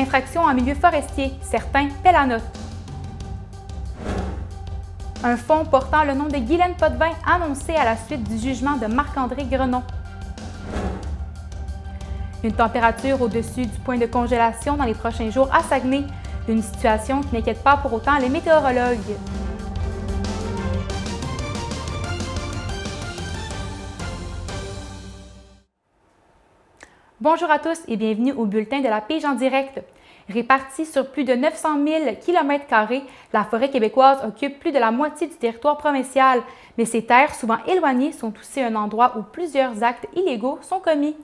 Infraction en milieu forestier, certains paient la note. Un fonds portant le nom de Guylaine Potvin annoncé à la suite du jugement de Marc-André Grenon. Une température au-dessus du point de congélation dans les prochains jours à Saguenay, une situation qui n'inquiète pas pour autant les météorologues. Bonjour à tous et bienvenue au bulletin de la Pige en direct. Répartie sur plus de 900 000 km², la forêt québécoise occupe plus de la moitié du territoire provincial, mais ces terres, souvent éloignées, sont aussi un endroit où plusieurs actes illégaux sont commis.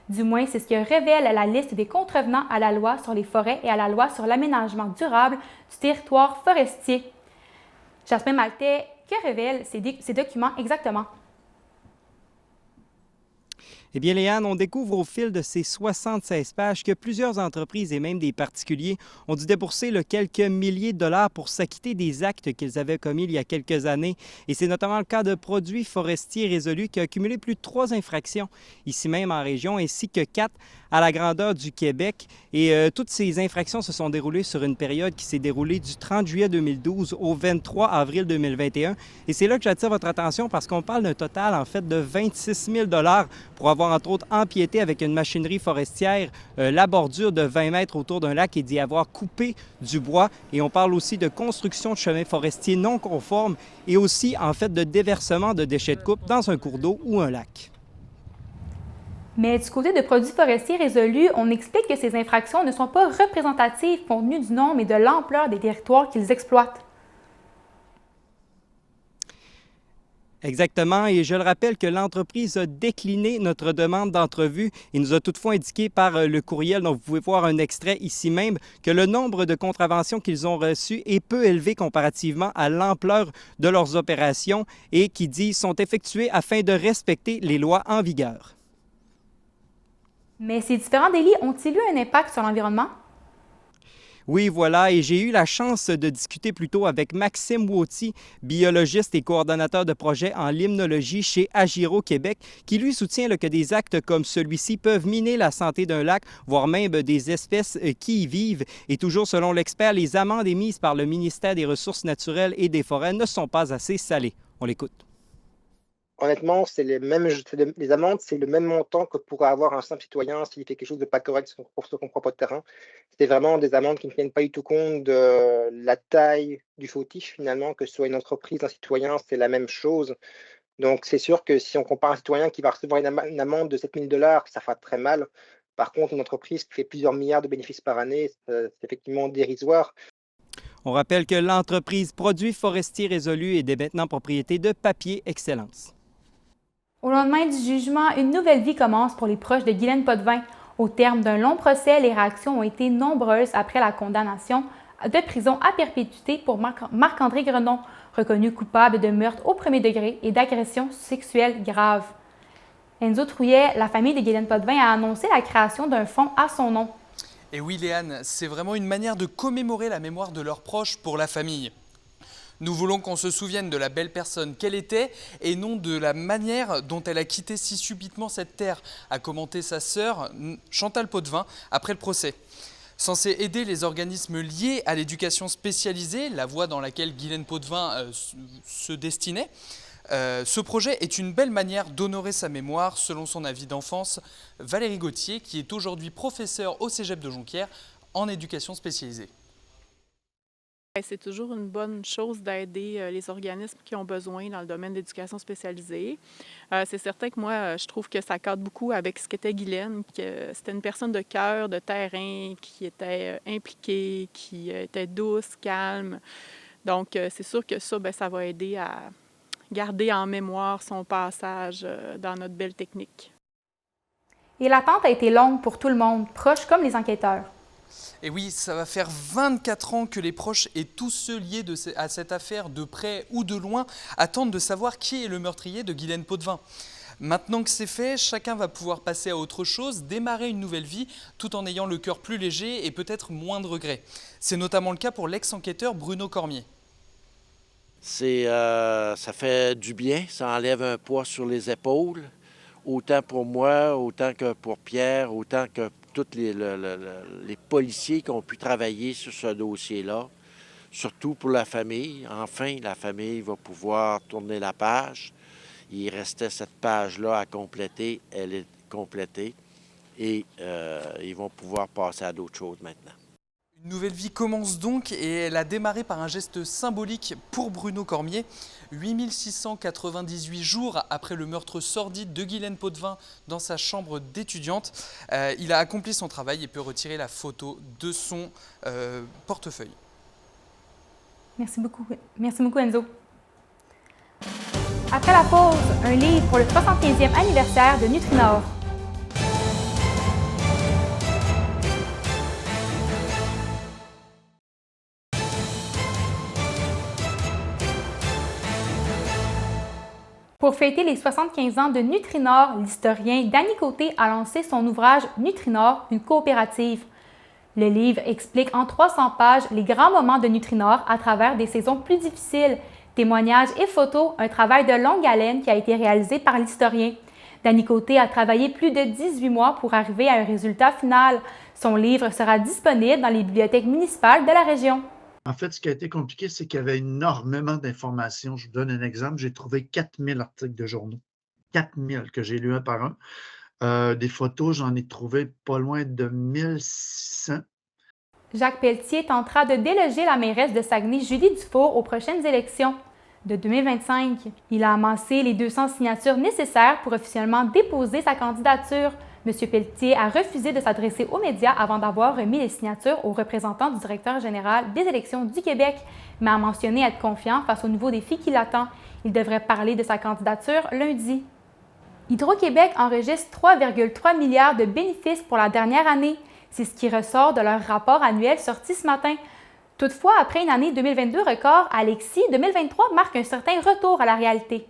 Du moins, c'est ce que révèle la liste des contrevenants à la loi sur les forêts et à la loi sur l'aménagement durable du territoire forestier. Jasmin Maltais, que révèlent ces documents exactement? Eh bien, Léane, on découvre au fil de ces 76 pages que plusieurs entreprises et même des particuliers ont dû débourser quelques milliers de dollars pour s'acquitter des actes qu'ils avaient commis il y a quelques années. Et c'est notamment le cas de Produits forestiers résolus qui a accumulé plus de 3 infractions ici même en région, ainsi que 4 à la grandeur du Québec. Et toutes ces infractions se sont déroulées sur une période qui s'est déroulée du 30 juillet 2012 au 23 avril 2021. Et c'est là que j'attire votre attention parce qu'on parle d'un total, en fait, de 26 000 $ pour avoir, entre autres, empiété avec une machinerie forestière la bordure de 20 mètres autour d'un lac et d'y avoir coupé du bois. Et on parle aussi de construction de chemins forestiers non conformes et aussi, en fait, de déversement de déchets de coupe dans un cours d'eau ou un lac. Mais du côté de Produits forestiers résolus, on explique que ces infractions ne sont pas représentatives compte tenu du nombre et de l'ampleur des territoires qu'ils exploitent. Exactement, et je le rappelle que l'entreprise a décliné notre demande d'entrevue et nous a toutefois indiqué par le courriel, dont vous pouvez voir un extrait ici même, que le nombre de contraventions qu'ils ont reçues est peu élevé comparativement à l'ampleur de leurs opérations et qui dit sont effectuées afin de respecter les lois en vigueur. Mais ces différents délits ont-ils eu un impact sur l'environnement? Oui, voilà, et j'ai eu la chance de discuter plus tôt avec Maxime Wauty, biologiste et coordonnateur de projet en limnologie chez Agiro Québec, qui lui soutient que des actes comme celui-ci peuvent miner la santé d'un lac, voire même des espèces qui y vivent. Et toujours selon l'expert, les amendes émises par le ministère des Ressources naturelles et des Forêts ne sont pas assez salées. On l'écoute. Honnêtement, les amendes, c'est le même montant que pourrait avoir un simple citoyen s'il fait quelque chose de pas correct pour son propre terrain. C'est vraiment des amendes qui ne tiennent pas du tout compte de la taille du fautif, finalement, que ce soit une entreprise, un citoyen, c'est la même chose. Donc, c'est sûr que si on compare un citoyen qui va recevoir une amende de 7 000 $, ça fait très mal. Par contre, une entreprise qui fait plusieurs milliards de bénéfices par année, c'est effectivement dérisoire. On rappelle que l'entreprise Produits forestiers résolus est dès maintenant propriété de Papier Excellence. Au lendemain du jugement, une nouvelle vie commence pour les proches de Guylaine Potvin. Au terme d'un long procès, les réactions ont été nombreuses après la condamnation de prison à perpétuité pour Marc-André Grenon, reconnu coupable de meurtre au premier degré et d'agression sexuelle grave. Enzo Trouillet, la famille de Guylaine Potvin, a annoncé la création d'un fonds à son nom. Et oui, Léane, c'est vraiment une manière de commémorer la mémoire de leurs proches pour la famille. Nous voulons qu'on se souvienne de la belle personne qu'elle était et non de la manière dont elle a quitté si subitement cette terre, a commenté sa sœur Chantal Potvin après le procès. Censé aider les organismes liés à l'éducation spécialisée, la voie dans laquelle Guylaine Potvin se destinait, ce projet est une belle manière d'honorer sa mémoire, selon son avis d'enfance, Valérie Gauthier, qui est aujourd'hui professeure au Cégep de Jonquière en éducation spécialisée. C'est toujours une bonne chose d'aider les organismes qui ont besoin dans le domaine d'éducation spécialisée. C'est certain que moi, je trouve que ça cadre beaucoup avec ce qu'était Guylaine, que c'était une personne de cœur, de terrain, qui était impliquée, qui était douce, calme. Donc, c'est sûr que ça, ça va aider à garder en mémoire son passage dans notre belle technique. Et l'attente a été longue pour tout le monde, proches comme les enquêteurs. Et oui, ça va faire 24 ans que les proches et tous ceux liés à cette affaire, de près ou de loin, attendent de savoir qui est le meurtrier de Guylaine Potvin. Maintenant que c'est fait, chacun va pouvoir passer à autre chose, démarrer une nouvelle vie, tout en ayant le cœur plus léger et peut-être moins de regrets. C'est notamment le cas pour l'ex-enquêteur Bruno Cormier. Ça fait du bien, ça enlève un poids sur les épaules, autant pour moi, autant que pour Pierre, autant que tous les policiers qui ont pu travailler sur ce dossier-là, surtout pour la famille. Enfin, la famille va pouvoir tourner la page. Il restait cette page-là à compléter. Elle est complétée et ils vont pouvoir passer à d'autres choses maintenant. Une nouvelle vie commence donc et elle a démarré par un geste symbolique pour Bruno Cormier. 8698 jours après le meurtre sordide de Guylaine Potvin dans sa chambre d'étudiante, il a accompli son travail et peut retirer la photo de son portefeuille. Merci beaucoup Enzo. Après la pause, un livre pour le 75e anniversaire de Nutrinor. Pour fêter les 75 ans de Nutrinor, l'historien Danny Côté a lancé son ouvrage Nutrinor, une coopérative. Le livre explique en 300 pages les grands moments de Nutrinor à travers des saisons plus difficiles, témoignages et photos, un travail de longue haleine qui a été réalisé par l'historien. Danny Côté a travaillé plus de 18 mois pour arriver à un résultat final. Son livre sera disponible dans les bibliothèques municipales de la région. En fait, ce qui a été compliqué, c'est qu'il y avait énormément d'informations. Je vous donne un exemple. J'ai trouvé 4000 articles de journaux. 4000 que j'ai lus un par un. Des photos, j'en ai trouvé pas loin de 1600. Jacques Pelletier tentera de déloger la mairesse de Saguenay, Julie Dufour, aux prochaines élections de 2025. Il a amassé les 200 signatures nécessaires pour officiellement déposer sa candidature. M. Pelletier a refusé de s'adresser aux médias avant d'avoir remis les signatures aux représentants du directeur général des élections du Québec, mais a mentionné être confiant face au nouveau défi qui l'attend. Il devrait parler de sa candidature lundi. Hydro-Québec enregistre 3,3 milliards de bénéfices pour la dernière année. C'est ce qui ressort de leur rapport annuel sorti ce matin. Toutefois, après une année 2022 record, Alexis, 2023 marque un certain retour à la réalité.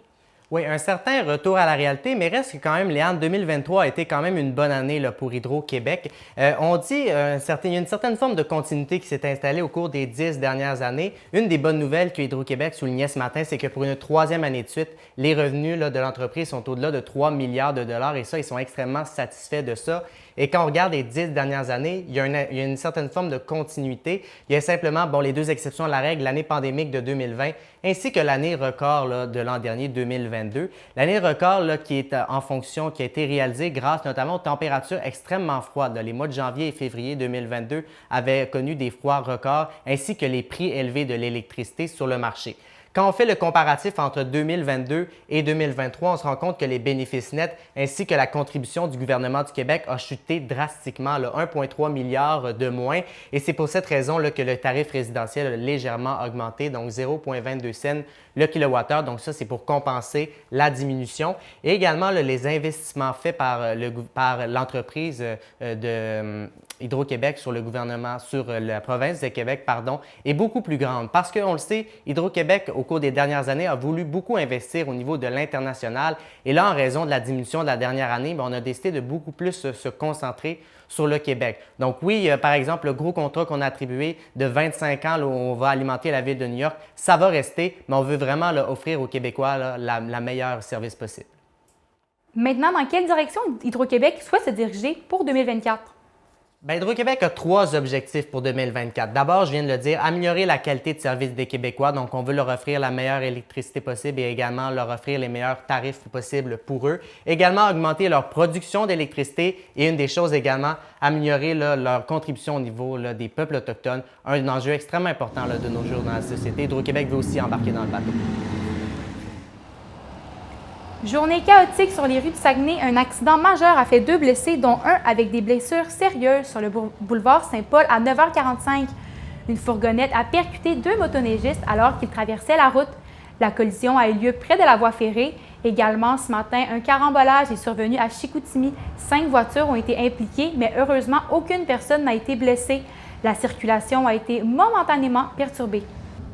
Oui, un certain retour à la réalité, mais reste que quand même, Léane, 2023 a été quand même une bonne année là, pour Hydro-Québec. On dit il y a une certaine forme de continuité qui s'est installée au cours des 10 dernières années. Une des bonnes nouvelles que Hydro-Québec soulignait ce matin, c'est que pour une troisième année de suite, les revenus là, de l'entreprise sont au-delà de 3 milliards de dollars et ça, ils sont extrêmement satisfaits de ça. Et quand on regarde les 10 dernières années, il y a une certaine forme de continuité. Il y a simplement, les deux exceptions à la règle, l'année pandémique de 2020 ainsi que l'année record là, de l'an dernier, 2022. L'année record là, qui est en fonction, qui a été réalisée grâce notamment aux températures extrêmement froides. Les mois de janvier et février 2022 avaient connu des froids records ainsi que les prix élevés de l'électricité sur le marché. Quand on fait le comparatif entre 2022 et 2023, on se rend compte que les bénéfices nets ainsi que la contribution du gouvernement du Québec a chuté drastiquement, 1,3 milliard de moins. Et c'est pour cette raison là, que le tarif résidentiel a légèrement augmenté, donc 0,22 cents le kilowattheure. Donc ça, c'est pour compenser la diminution. Et également, là, les investissements faits par l'entreprise de Hydro-Québec sur le gouvernement, sur la province de Québec, est beaucoup plus grande. Parce qu'on le sait, Hydro-Québec, au cours des dernières années, a voulu beaucoup investir au niveau de l'international. Et là, en raison de la diminution de la dernière année, on a décidé de beaucoup plus se concentrer sur le Québec. Donc oui, par exemple, le gros contrat qu'on a attribué de 25 ans, là, où on va alimenter la ville de New York, ça va rester, mais on veut vraiment là, offrir aux Québécois là, la meilleure service possible. Maintenant, dans quelle direction Hydro-Québec souhaite se diriger pour 2024? Hydro-Québec a 3 objectifs pour 2024. D'abord, je viens de le dire, améliorer la qualité de service des Québécois. Donc, on veut leur offrir la meilleure électricité possible et également leur offrir les meilleurs tarifs possibles pour eux. Également, augmenter leur production d'électricité et une des choses également, améliorer là, leur contribution au niveau là, des peuples autochtones. Un enjeu extrêmement important là, de nos jours dans la société. Hydro-Québec veut aussi embarquer dans le bateau. Journée chaotique sur les rues du Saguenay. Un accident majeur a fait 2 blessés, dont un avec des blessures sérieuses sur le boulevard Saint-Paul à 9h45. Une fourgonnette a percuté 2 motoneigistes alors qu'ils traversaient la route. La collision a eu lieu près de la voie ferrée. Également, ce matin, un carambolage est survenu à Chicoutimi. 5 voitures ont été impliquées, mais heureusement, aucune personne n'a été blessée. La circulation a été momentanément perturbée.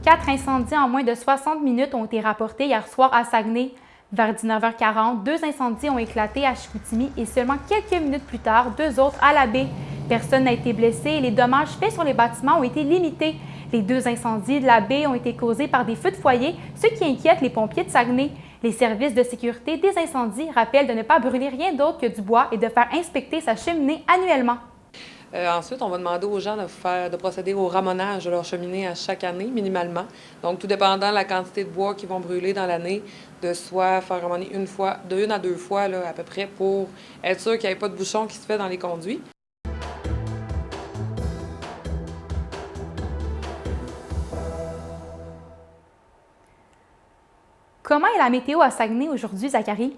4 incendies en moins de 60 minutes ont été rapportés hier soir à Saguenay. Vers 19h40, 2 incendies ont éclaté à Chicoutimi et seulement quelques minutes plus tard, 2 autres à la baie. Personne n'a été blessé et les dommages faits sur les bâtiments ont été limités. Les 2 incendies de la baie ont été causés par des feux de foyer, ce qui inquiète les pompiers de Saguenay. Les services de sécurité des incendies rappellent de ne pas brûler rien d'autre que du bois et de faire inspecter sa cheminée annuellement. Ensuite, on va demander aux gens de procéder au ramonage de leur cheminée à chaque année, minimalement. Donc, tout dépendant de la quantité de bois qu'ils vont brûler dans l'année, de soit faire ramoner de une à deux fois là, à peu près pour être sûr qu'il n'y ait pas de bouchon qui se fait dans les conduits. Comment est la météo à Saguenay aujourd'hui, Zachary?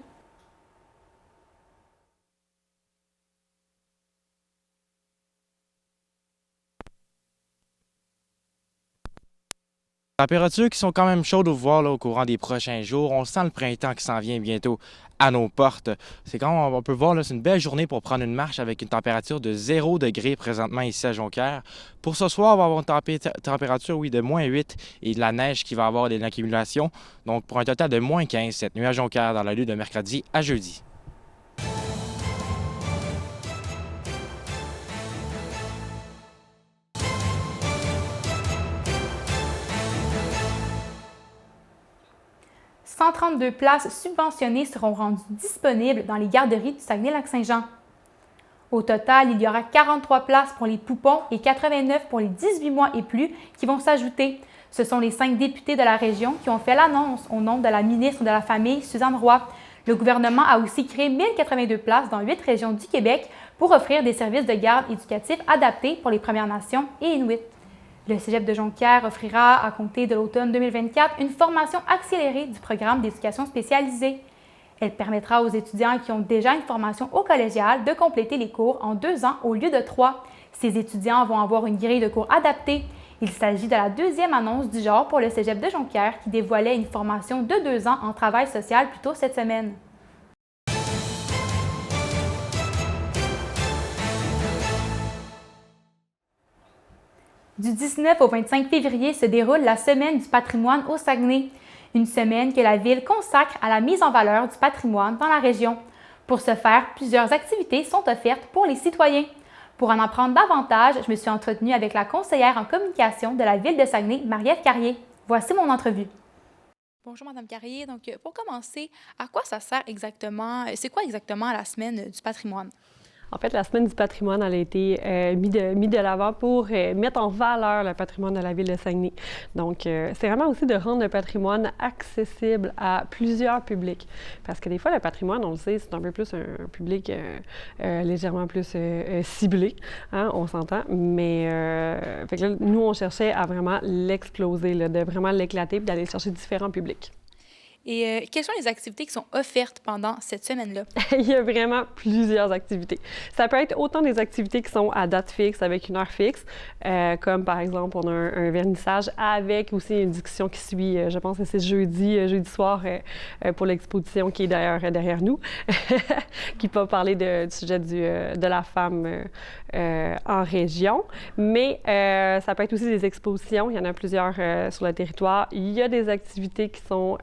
Températures qui sont quand même chaudes au voir là, au courant des prochains jours. On sent le printemps qui s'en vient bientôt à nos portes. C'est quand on peut voir, là, c'est une belle journée pour prendre une marche avec une température de 0 degré présentement ici à Jonquière. Pour ce soir, on va avoir une température, oui, de -8 et de la neige qui va avoir des accumulations. Donc, pour un total de -15 cette nuit à Jonquière dans la nuit de mercredi à jeudi. « 132 places subventionnées seront rendues disponibles dans les garderies du Saguenay-Lac-Saint-Jean. Au total, il y aura 43 places pour les poupons et 89 pour les 18 mois et plus qui vont s'ajouter. Ce sont les 5 députés de la région qui ont fait l'annonce au nom de la ministre de la Famille, Suzanne Roy. Le gouvernement a aussi créé 1082 places dans 8 régions du Québec pour offrir des services de garde éducatifs adaptés pour les Premières Nations et Inuits. Le Cégep de Jonquière offrira, à compter de l'automne 2024, une formation accélérée du programme d'éducation spécialisée. Elle permettra aux étudiants qui ont déjà une formation au collégial de compléter les cours en 2 ans au lieu de 3. Ces étudiants vont avoir une grille de cours adaptée. Il s'agit de la 2e annonce du genre pour le Cégep de Jonquière qui dévoilait une formation de 2 ans en travail social plus tôt cette semaine. Du 19 au 25 février se déroule la Semaine du patrimoine au Saguenay, une semaine que la Ville consacre à la mise en valeur du patrimoine dans la région. Pour ce faire, plusieurs activités sont offertes pour les citoyens. Pour en apprendre davantage, je me suis entretenue avec la conseillère en communication de la Ville de Saguenay, Marie-Ève Carrier. Voici mon entrevue. Bonjour Madame Carrier. Donc, pour commencer, à quoi ça sert exactement, c'est quoi exactement la Semaine du patrimoine? En fait, la Semaine du patrimoine elle a été mise de l'avant pour mettre en valeur le patrimoine de la Ville de Saguenay. Donc, c'est vraiment aussi de rendre le patrimoine accessible à plusieurs publics. Parce que des fois, le patrimoine, on le sait, c'est un peu plus un public légèrement plus ciblé, hein, on s'entend. Mais fait que là, nous, on cherchait à vraiment l'exploser, là, de vraiment l'éclater et d'aller chercher différents publics. Et quelles sont les activités qui sont offertes pendant cette semaine-là? Il y a vraiment plusieurs activités. Ça peut être autant des activités qui sont à date fixe, avec une heure fixe, comme par exemple, on a un vernissage avec aussi une discussion qui suit, je pense que c'est jeudi soir pour l'exposition qui est derrière nous, qui va parler du sujet de la femme en région. Mais ça peut être aussi des expositions, il y en a plusieurs sur le territoire. Il y a des activités qui sont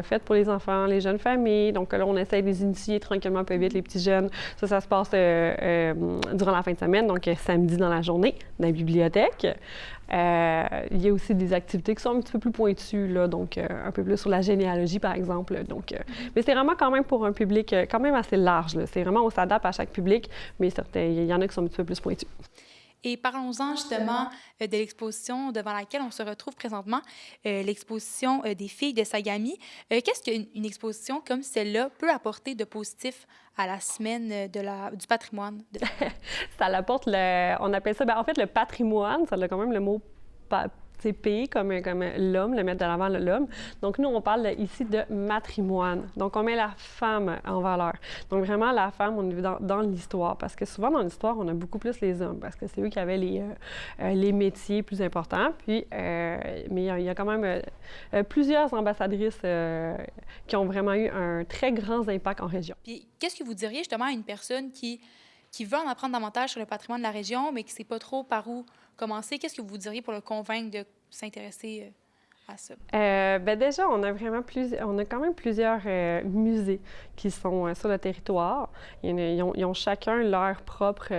faites pour les enfants, les jeunes familles. Donc là, on essaie de les initier tranquillement, peu vite, les petits jeunes. Ça se passe durant la fin de semaine, donc samedi dans la journée, dans la bibliothèque. Il y a aussi des activités qui sont un petit peu plus pointues, là, donc un peu plus sur la généalogie, par exemple. Donc, mais c'est vraiment quand même pour un public quand même assez large. Là. C'est vraiment, on s'adapte à chaque public, mais il y en a qui sont un petit peu plus pointus. Et parlons-en justement de l'exposition devant laquelle on se retrouve présentement, l'exposition des filles de Sagami. Qu'est-ce qu'une exposition comme celle-là peut apporter de positif à la semaine du patrimoine? Ça l'apporte, on appelle ça, en fait, le patrimoine, ça a quand même le mot c'est P comme l'homme, le mettre de l'avant l'homme. Donc, nous, on parle ici de matrimoine. Donc, on met la femme en valeur. Donc, vraiment, la femme, on est dans l'histoire. Parce que souvent, dans l'histoire, on a beaucoup plus les hommes. Parce que c'est eux qui avaient les métiers plus importants. Puis, mais il y a quand même plusieurs ambassadrices qui ont vraiment eu un très grand impact en région. Puis, qu'est-ce que vous diriez justement à une personne qui veut en apprendre davantage sur le patrimoine de la région, mais qui ne sait pas trop par où commencer? Qu'est-ce que vous diriez pour le convaincre de s'intéresser à ça? Déjà, on a quand même plusieurs musées qui sont sur le territoire. Ils ont chacun leur propre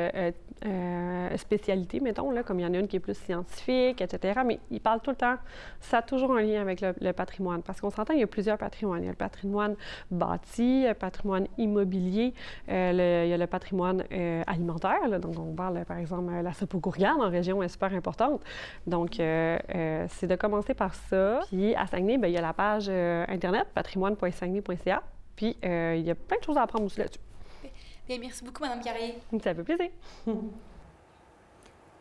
spécialité, mettons, là, comme il y en a une qui est plus scientifique, etc. Mais ils parlent tout le temps, ça a toujours un lien avec le patrimoine, parce qu'on s'entend, il y a plusieurs patrimoines. Il y a le patrimoine bâti, le patrimoine immobilier, il y a le patrimoine alimentaire, là, donc on parle, par exemple, la soupe aux courgades en région est super importante. Donc, c'est de commencer par ça. Puis, à Saguenay, bien, il y a la page Internet, patrimoine.saguenay.ca. Puis, il y a plein de choses à apprendre aussi là-dessus. Bien, merci beaucoup, Mme Carrier. Ça fait plaisir.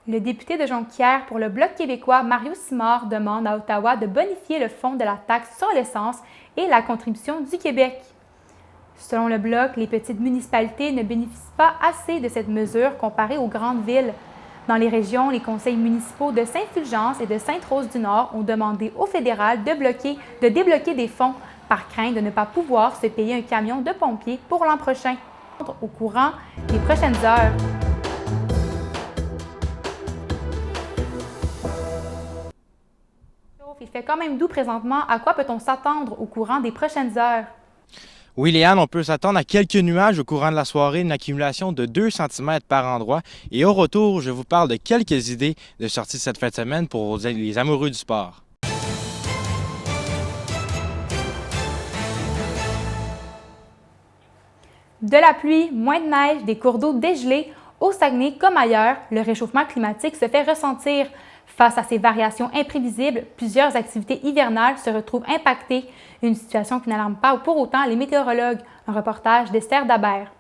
Le député de Jonquière pour le Bloc québécois, Mario Simard, demande à Ottawa de bonifier le fonds de la taxe sur l'essence et la contribution du Québec. Selon le Bloc, les petites municipalités ne bénéficient pas assez de cette mesure comparée aux grandes villes. Dans les régions, les conseils municipaux de Saint-Fulgence et de Sainte-Rose-du-Nord ont demandé au fédéral de débloquer des fonds par crainte de ne pas pouvoir se payer un camion de pompiers pour l'an prochain. Au courant des prochaines heures. Il fait quand même doux présentement. À quoi peut-on s'attendre au courant des prochaines heures? Oui, Léane, on peut s'attendre à quelques nuages au courant de la soirée, une accumulation de 2 cm par endroit. Et au retour, je vous parle de quelques idées de sortie cette fin de semaine pour les amoureux du sport. De la pluie, moins de neige, des cours d'eau dégelés, au Saguenay comme ailleurs, le réchauffement climatique se fait ressentir. Face à ces variations imprévisibles, plusieurs activités hivernales se retrouvent impactées, une situation qui n'alarme pas pour autant les météorologues. Un reportage d'Esther Dabert.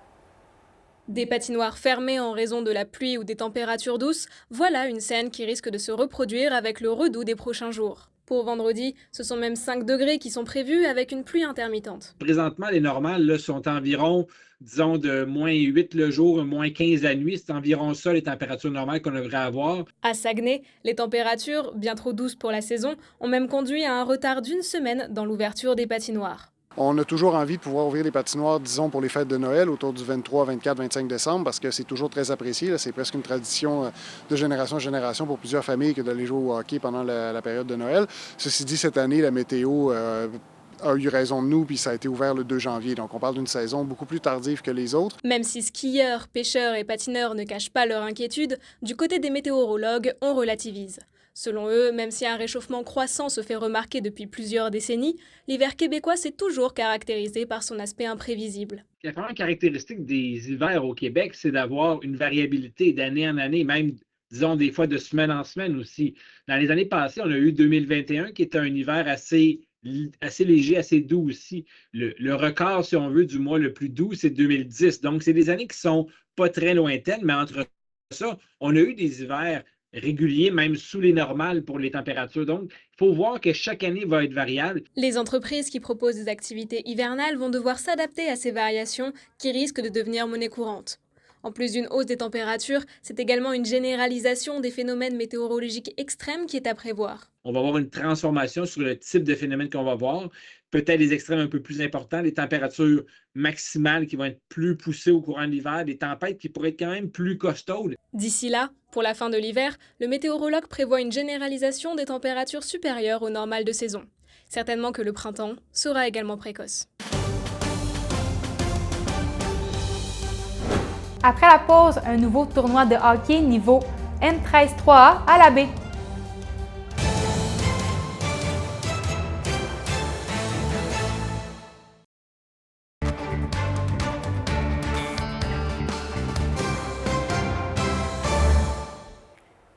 Des patinoires fermées en raison de la pluie ou des températures douces, voilà une scène qui risque de se reproduire avec le redoux des prochains jours. Pour vendredi, ce sont même 5 degrés qui sont prévus avec une pluie intermittente. Présentement, les normales là, sont environ, disons, de moins 8 le jour, moins 15 la nuit. C'est environ ça les températures normales qu'on devrait avoir. À Saguenay, les températures, bien trop douces pour la saison, ont même conduit à un retard d'1 semaine dans l'ouverture des patinoires. On a toujours envie de pouvoir ouvrir les patinoires, disons, pour les fêtes de Noël, autour du 23, 24, 25 décembre, parce que c'est toujours très apprécié. C'est presque une tradition de génération en génération pour plusieurs familles que d'aller jouer au hockey pendant la période de Noël. Ceci dit, cette année, la météo a eu raison de nous, puis ça a été ouvert le 2 janvier. Donc, on parle d'une saison beaucoup plus tardive que les autres. Même si skieurs, pêcheurs et patineurs ne cachent pas leur inquiétude, du côté des météorologues, on relativise. Selon eux, même si un réchauffement croissant se fait remarquer depuis plusieurs décennies, l'hiver québécois s'est toujours caractérisé par son aspect imprévisible. La première caractéristique des hivers au Québec, c'est d'avoir une variabilité d'année en année, même, disons, des fois de semaine en semaine aussi. Dans les années passées, on a eu 2021 qui était un hiver assez léger, assez doux aussi. Le record, si on veut, du mois le plus doux, c'est 2010. Donc, c'est des années qui sont pas très lointaines, mais entre ça, on a eu des hivers réguliers, même sous les normales pour les températures. Donc, il faut voir que chaque année va être variable. Les entreprises qui proposent des activités hivernales vont devoir s'adapter à ces variations qui risquent de devenir monnaie courante. En plus d'une hausse des températures, c'est également une généralisation des phénomènes météorologiques extrêmes qui est à prévoir. On va avoir une transformation sur le type de phénomène qu'on va voir. Peut-être des extrêmes un peu plus importants, des températures maximales qui vont être plus poussées au courant de l'hiver, des tempêtes qui pourraient être quand même plus costaudes. D'ici là, pour la fin de l'hiver, le météorologue prévoit une généralisation des températures supérieures aux normales de saison. Certainement que le printemps sera également précoce. Après la pause, un nouveau tournoi de hockey niveau M13-3A à la baie.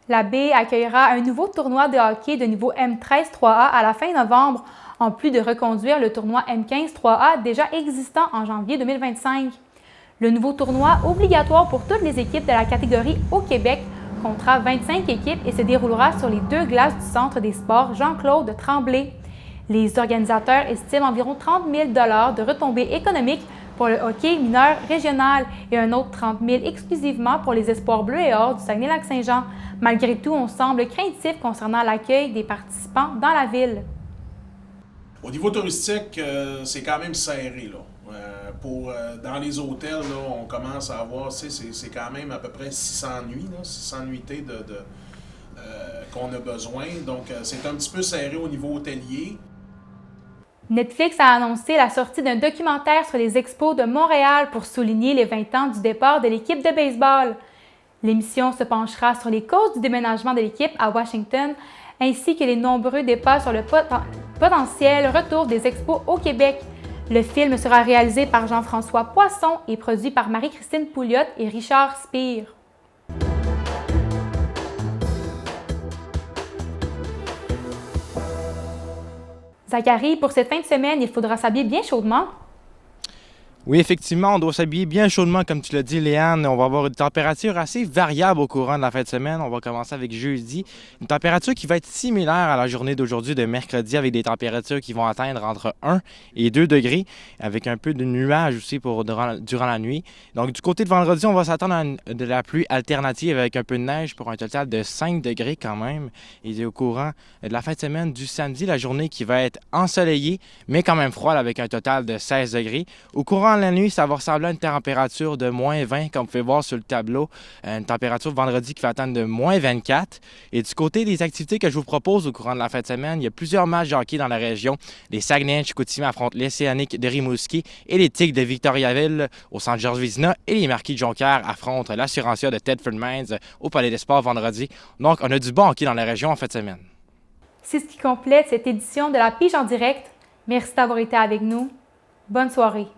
La baie accueillera un nouveau tournoi de hockey de niveau M13-3A à la fin novembre, en plus de reconduire le tournoi M15-3A déjà existant en janvier 2025. Le nouveau tournoi, obligatoire pour toutes les équipes de la catégorie au Québec, comptera 25 équipes et se déroulera sur les 2 glaces du Centre des sports Jean-Claude Tremblay. Les organisateurs estiment environ 30 000 $ de retombées économiques pour le hockey mineur régional et un autre 30 000 exclusivement pour les espoirs bleus et or du Saguenay-Lac-Saint-Jean. Malgré tout, on semble craintif concernant l'accueil des participants dans la ville. Au niveau touristique, c'est quand même serré, là. Dans les hôtels, là, on commence à avoir, c'est quand même à peu près 600 nuits, là, 600 nuitées qu'on a besoin. Donc, c'est un petit peu serré au niveau hôtelier. Netflix a annoncé la sortie d'un documentaire sur les Expos de Montréal pour souligner les 20 ans du départ de l'équipe de baseball. L'émission se penchera sur les causes du déménagement de l'équipe à Washington, ainsi que les nombreux débats sur le potentiel retour des Expos au Québec. Le film sera réalisé par Jean-François Poisson et produit par Marie-Christine Pouliot et Richard Spire. Zachary, pour cette fin de semaine, il faudra s'habiller bien chaudement. Oui, effectivement, on doit s'habiller bien chaudement, comme tu l'as dit, Léane. On va avoir une température assez variable au courant de la fin de semaine. On va commencer avec jeudi. Une température qui va être similaire à la journée d'aujourd'hui, de mercredi, avec des températures qui vont atteindre entre 1 et 2 degrés, avec un peu de nuages aussi durant la nuit. Donc, du côté de vendredi, on va s'attendre à de la pluie alternative avec un peu de neige pour un total de 5 degrés quand même. Et au courant de la fin de semaine du samedi, la journée qui va être ensoleillée, mais quand même froide avec un total de 16 degrés. Au courant de la nuit, ça va ressembler à une température de moins 20, comme vous pouvez voir sur le tableau. Une température vendredi qui va atteindre de moins 24. Et du côté des activités que je vous propose au courant de la fin de semaine, il y a plusieurs matchs de hockey dans la région. Les Saguenay-Chicoutimi affrontent l'Océanique de Rimouski et les Tigres de Victoriaville au Centre Georges Vézina. Et les Marquis de Jonquière affrontent l'Assurantia de Thetford Mines au Palais des Sports vendredi. Donc, on a du bon hockey dans la région en fin de semaine. C'est ce qui complète cette édition de la Pige en direct. Merci d'avoir été avec nous. Bonne soirée.